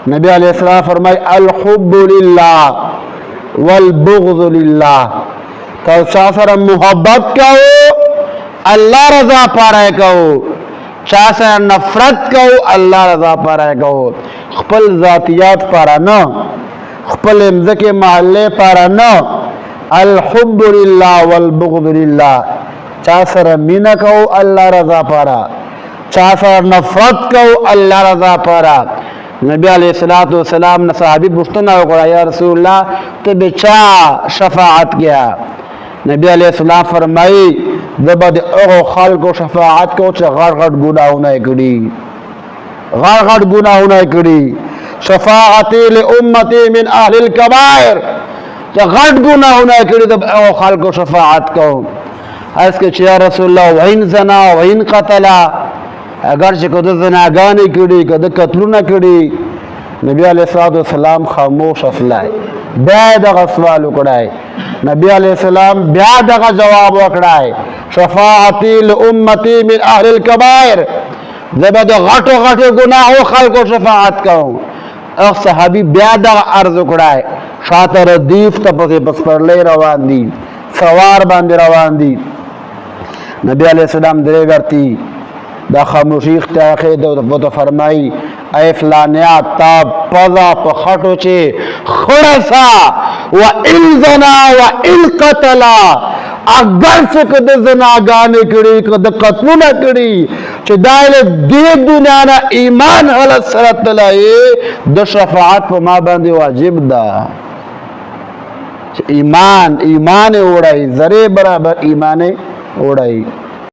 नबी अलैहिस्सलाम फरमाए अल हुब्बु लिल्लाह वल बुग़्ज़ु लिल्लाह। तो चा सर मोहब्बत कहो अल्लाह रजा पारा कहो, चा सर नफरत कहो अल्लाह रजा पारा कहो। खपल जातियात पारा न, खपल इम्ज़के महल्ले पारा न। अल हुब्बु लिल्लाह वल बुग़्ज़ु लिल्लाह। चा सर मीना कहो अल्लाह रजा पारा, चा सर नफरत कहो अल्लाह रजा पारा। नबी अलैहिस्सलातु वस्सलाम ने सहाबी पुछतना होगा या रसूलल्लाह ते बेचा शफाअत किया। नबी अलैहिस्सलाम फरमाई जबद ओ खाल को शफाअत को गड़ गुनाह नहीं करी, गड़ गुनाह नहीं करी। शफाअती ले उम्मती मिन अहलिल कबाइर, तो गड़ गुनाह नहीं करी तब ओ खाल को शफाअत को। इसके या रसूलल्लाह वहीन जना वहीन कतला, अगर से कद जनागा नहीं करी कद कत्लू न करी। नबी अलैहिस्सलाम खामोश असलाए बैद सवाल उकड़ाए। नबी अलैहिस्सलाम ब्याद का जवाब उकड़ाए शफाअती ल उम्मती मिन अहलिल कबाइर, जब घटो घटो गुनाह खल को शफाअत कहूँ। और सहाबी ब्याद अर्ज उकड़ाए शातर दीफ तपसे बस पर ले रवान दी, सवार बांधे रवान दी। नबी अलैहिस्सलाम दरे करती दा खामोशी इख्तियार वो तो फरमाई ऐ फलानिया ताब पजा पखटो चे खड़सा व इल्जना व इल्कतला, अगर से कद जना गाने कड़ी कद कत्लू न कड़ी चिदाइले दे दुनिया ना ईमान हल सरत लाए द शफाअत पर मां बंदे वाजिब दा। ईमान ईमान ओढ़ाई जरे बराबर ईमान ओढ़ाई।